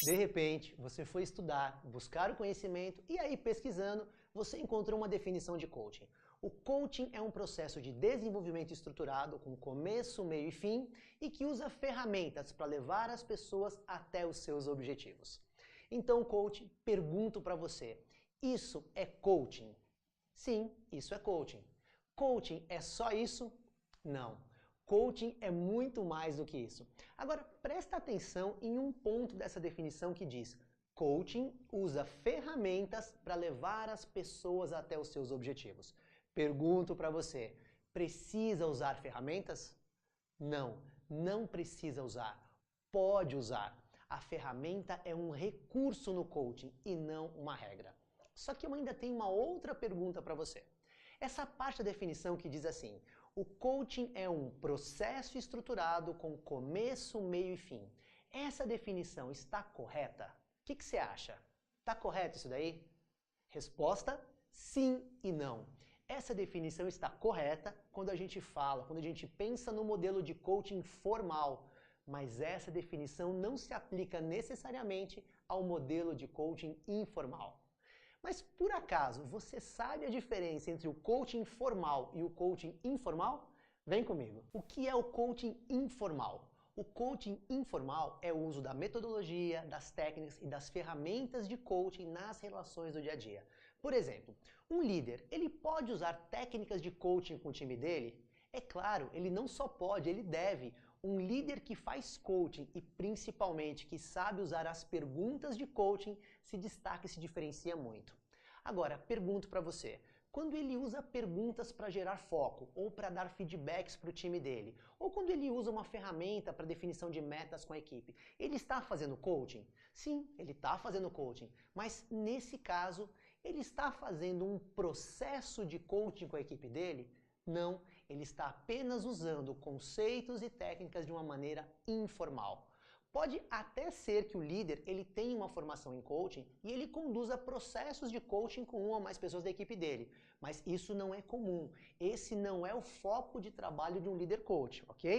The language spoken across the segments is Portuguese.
De repente, você foi estudar, buscar o conhecimento e aí pesquisando, você encontrou uma definição de coaching. O coaching é um processo de desenvolvimento estruturado com começo, meio e fim e que usa ferramentas para levar as pessoas até os seus objetivos. Então, coach, pergunto para você, isso é coaching? Sim, isso é coaching. Coaching é só isso? Não. Coaching é muito mais do que isso. Agora, presta atenção em um ponto dessa definição que diz: coaching usa ferramentas para levar as pessoas até os seus objetivos. Pergunto para você, precisa usar ferramentas? Não, não precisa usar. Pode usar. A ferramenta é um recurso no coaching e não uma regra. Só que eu ainda tenho uma outra pergunta para você. Essa parte da definição que diz assim: o coaching é um processo estruturado com começo, meio e fim. Essa definição está correta? O que você acha? Está correto isso daí? Resposta: sim e não. Essa definição está correta quando a gente fala, quando a gente pensa no modelo de coaching formal, mas essa definição não se aplica necessariamente ao modelo de coaching informal. Mas por acaso você sabe a diferença entre o coaching formal e o coaching informal? Vem comigo. O que é o coaching informal? O coaching informal é o uso da metodologia, das técnicas e das ferramentas de coaching nas relações do dia a dia. Por exemplo, um líder, ele pode usar técnicas de coaching com o time dele? É claro, ele não só pode, ele deve. Um líder que faz coaching e principalmente que sabe usar as perguntas de coaching se destaca e se diferencia muito. Agora, pergunto para você, quando ele usa perguntas para gerar foco ou para dar feedbacks para o time dele, ou quando ele usa uma ferramenta para definição de metas com a equipe, ele está fazendo coaching? Sim, ele está fazendo coaching, mas nesse caso, ele está fazendo um processo de coaching com a equipe dele? Não, ele está apenas usando conceitos e técnicas de uma maneira informal. Pode até ser que o líder ele tenha uma formação em coaching e ele conduza processos de coaching com uma ou mais pessoas da equipe dele, mas isso não é comum. Esse não é o foco de trabalho de um líder coach, ok?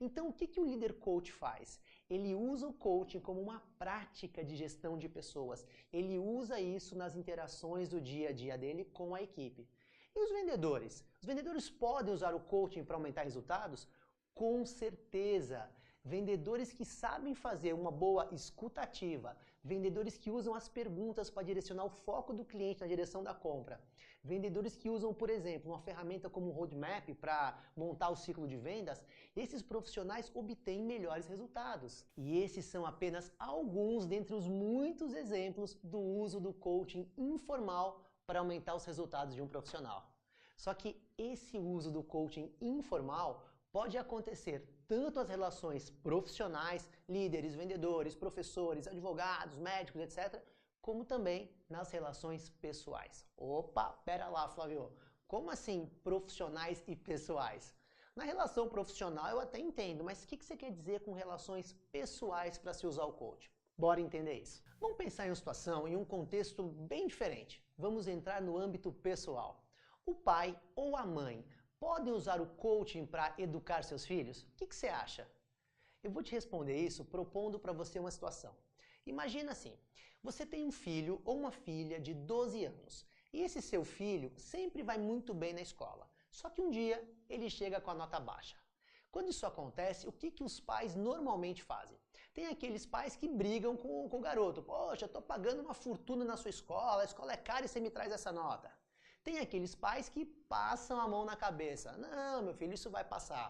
Então o que o líder coach faz? Ele usa o coaching como uma prática de gestão de pessoas. Ele usa isso nas interações do dia a dia dele com a equipe. E os vendedores? Os vendedores podem usar o coaching para aumentar resultados? Com certeza! Vendedores que sabem fazer uma boa escutativa, vendedores que usam as perguntas para direcionar o foco do cliente na direção da compra, vendedores que usam, por exemplo, uma ferramenta como o Roadmap para montar o ciclo de vendas, esses profissionais obtêm melhores resultados. E esses são apenas alguns dentre os muitos exemplos do uso do coaching informal para aumentar os resultados de um profissional. Só que esse uso do coaching informal pode acontecer tanto nas relações profissionais, líderes, vendedores, professores, advogados, médicos, etc., como também nas relações pessoais. Opa, pera lá, Flávio. Como assim profissionais e pessoais? Na relação profissional eu até entendo, mas o que você quer dizer com relações pessoais para se usar o coaching? Bora entender isso. Vamos pensar em uma situação, em um contexto bem diferente. Vamos entrar no âmbito pessoal. O pai ou a mãe podem usar o coaching para educar seus filhos? O que você acha? Eu vou te responder isso propondo para você uma situação. Imagina assim, você tem um filho ou uma filha de 12 anos e esse seu filho sempre vai muito bem na escola. Só que um dia ele chega com a nota baixa. Quando isso acontece, o que os pais normalmente fazem? Tem aqueles pais que brigam com o garoto. Poxa, eu estou pagando uma fortuna na sua escola, a escola é cara e você me traz essa nota. Tem aqueles pais que passam a mão na cabeça. Não, meu filho, isso vai passar.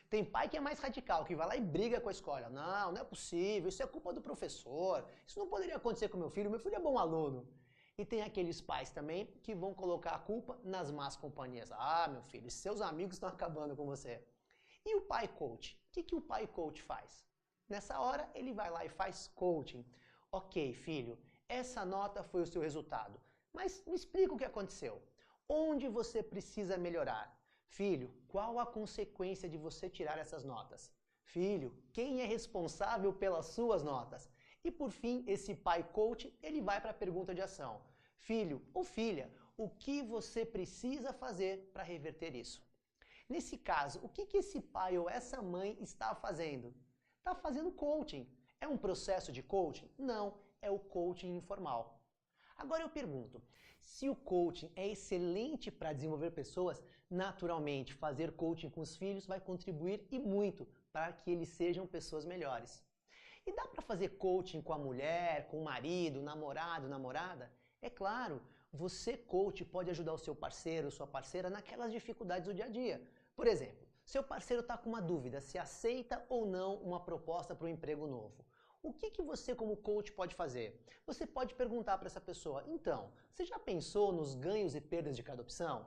Tem pai que é mais radical, que vai lá e briga com a escola. Não, não é possível, isso é culpa do professor. Isso não poderia acontecer com meu filho é bom aluno. E tem aqueles pais também que vão colocar a culpa nas más companhias. Ah, meu filho, seus amigos estão acabando com você. E o pai coach? O que o pai coach faz? Nessa hora, ele vai lá e faz coaching. Ok, filho, essa nota foi o seu resultado. Mas me explica o que aconteceu. Onde você precisa melhorar? Filho, qual a consequência de você tirar essas notas? Filho, quem é responsável pelas suas notas? E por fim, esse pai coach, ele vai para a pergunta de ação. Filho ou filha, o que você precisa fazer para reverter isso? Nesse caso, o que esse pai ou essa mãe está fazendo? Está fazendo coaching. É um processo de coaching? Não, é o coaching informal. Agora eu pergunto, se o coaching é excelente para desenvolver pessoas, naturalmente fazer coaching com os filhos vai contribuir e muito para que eles sejam pessoas melhores. E dá para fazer coaching com a mulher, com o marido, namorado, namorada? É claro, você coach pode ajudar o seu parceiro, sua parceira naquelas dificuldades do dia a dia. Por exemplo, seu parceiro está com uma dúvida se aceita ou não uma proposta para um emprego novo. O que você como coach pode fazer? Você pode perguntar para essa pessoa, então, você já pensou nos ganhos e perdas de cada opção?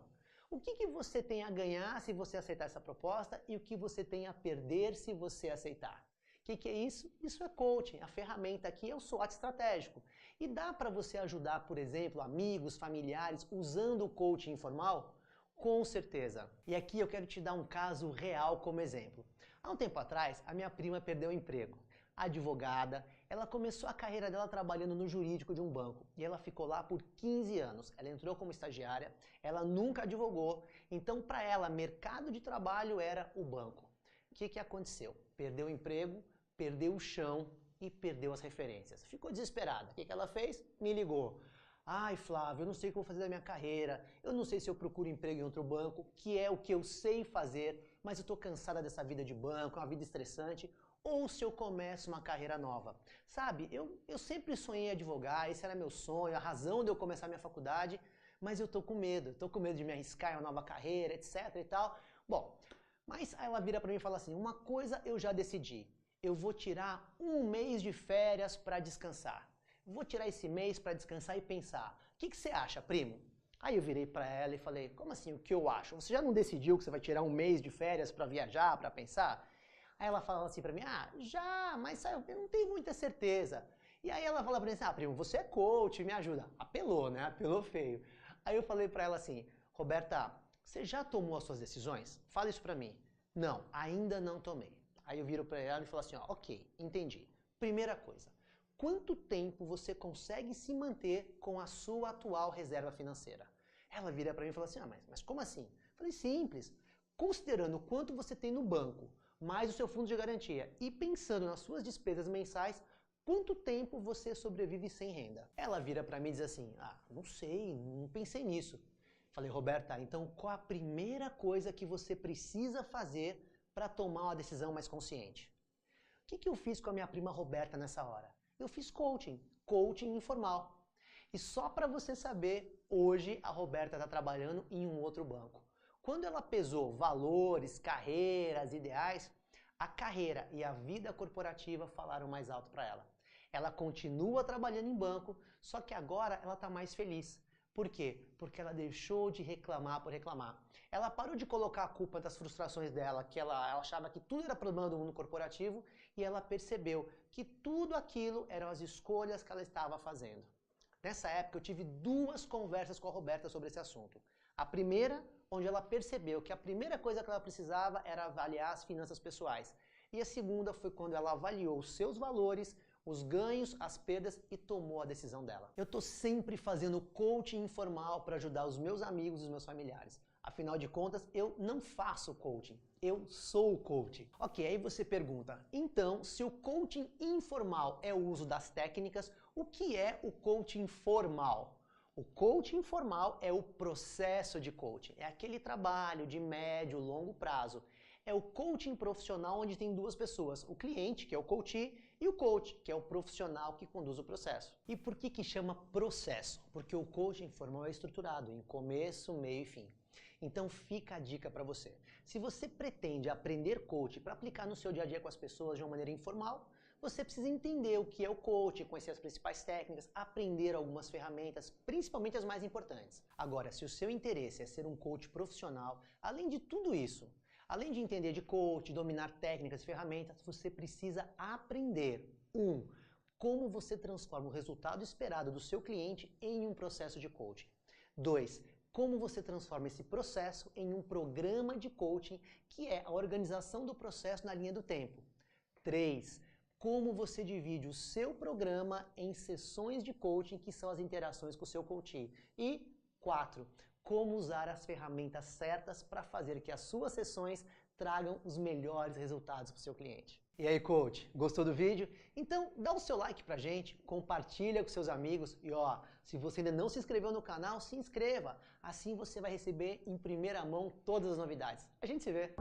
O que você tem a ganhar se você aceitar essa proposta e o que você tem a perder se você aceitar? O que é isso? Isso é coaching. A ferramenta aqui é o SWOT estratégico. E dá para você ajudar, por exemplo, amigos, familiares, usando o coaching informal? Com certeza. E aqui eu quero te dar um caso real como exemplo. Há um tempo atrás, a minha prima perdeu o emprego. Advogada, ela começou a carreira dela trabalhando no jurídico de um banco e ela ficou lá por 15 anos. Ela entrou como estagiária, ela nunca advogou, então para ela mercado de trabalho era o banco. O que aconteceu? Perdeu o emprego, perdeu o chão e perdeu as referências. Ficou desesperada. O que ela fez? Me ligou. Ai, Flávio, eu não sei o que eu vou fazer da minha carreira, eu não sei se eu procuro emprego em outro banco, que é o que eu sei fazer, mas eu estou cansada dessa vida de banco, é uma vida estressante, ou se eu começo uma carreira nova. Sabe, eu sempre sonhei em advogar, esse era meu sonho, a razão de eu começar minha faculdade, mas eu estou com medo de me arriscar em uma nova carreira, etc e tal. Bom, mas aí ela vira para mim e fala assim, uma coisa eu já decidi, eu vou tirar um mês de férias para descansar. Vou tirar esse mês para descansar e pensar. O que você acha, primo? Aí eu virei para ela e falei, como assim, o que eu acho? Você já não decidiu que você vai tirar um mês de férias para viajar, para pensar? Aí ela fala assim pra mim, já, mas eu não tenho muita certeza. E aí ela fala pra mim assim, primo, você é coach, me ajuda. Apelou, né? Apelou feio. Aí eu falei pra ela assim, Roberta, você já tomou as suas decisões? Fala isso pra mim. Não, ainda não tomei. Aí eu viro pra ela e falo assim, ok, entendi. Primeira coisa, quanto tempo você consegue se manter com a sua atual reserva financeira? Ela vira pra mim e fala assim, mas como assim? Eu falei, simples. Considerando quanto você tem no banco, mais o seu fundo de garantia e pensando nas suas despesas mensais, quanto tempo você sobrevive sem renda? Ela vira para mim e diz assim, não sei, não pensei nisso. Falei, Roberta, então qual a primeira coisa que você precisa fazer para tomar uma decisão mais consciente? O que eu fiz com a minha prima Roberta nessa hora? Eu fiz coaching informal. E só para você saber, hoje a Roberta está trabalhando em um outro banco. Quando ela pesou valores, carreiras, ideais, a carreira e a vida corporativa falaram mais alto para ela. Ela continua trabalhando em banco, só que agora ela está mais feliz. Por quê? Porque ela deixou de reclamar por reclamar. Ela parou de colocar a culpa das frustrações dela, que ela achava que tudo era problema do mundo corporativo, e ela percebeu que tudo aquilo eram as escolhas que ela estava fazendo. Nessa época eu tive 2 conversas com a Roberta sobre esse assunto. A primeira, onde ela percebeu que a primeira coisa que ela precisava era avaliar as finanças pessoais. E a segunda foi quando ela avaliou os seus valores, os ganhos, as perdas e tomou a decisão dela. Eu estou sempre fazendo coaching informal para ajudar os meus amigos e os meus familiares. Afinal de contas, eu não faço coaching, eu sou coaching. Ok, aí você pergunta, então, se o coaching informal é o uso das técnicas, o que é o coaching formal? O coaching formal é o processo de coaching, é aquele trabalho de médio, longo prazo. É o coaching profissional onde tem 2 pessoas, o cliente, que é o coachee, e o coach, que é o profissional que conduz o processo. E por que chama processo? Porque o coaching formal é estruturado em começo, meio e fim. Então fica a dica para você. Se você pretende aprender coaching para aplicar no seu dia a dia com as pessoas de uma maneira informal, você precisa entender o que é o coaching, conhecer as principais técnicas, aprender algumas ferramentas, principalmente as mais importantes. Agora, se o seu interesse é ser um coach profissional, além de tudo isso, além de entender de coach, dominar técnicas e ferramentas, você precisa aprender. 1. Como você transforma o resultado esperado do seu cliente em um processo de coaching. 2. Como você transforma esse processo em um programa de coaching, que é a organização do processo na linha do tempo. 3. Como você divide o seu programa em sessões de coaching, que são as interações com o seu coachee. E 4. Como usar as ferramentas certas para fazer que as suas sessões tragam os melhores resultados para o seu cliente. E aí, coach, gostou do vídeo? Então dá o seu like pra gente, compartilha com seus amigos e ó, se você ainda não se inscreveu no canal, se inscreva. Assim você vai receber em primeira mão todas as novidades. A gente se vê!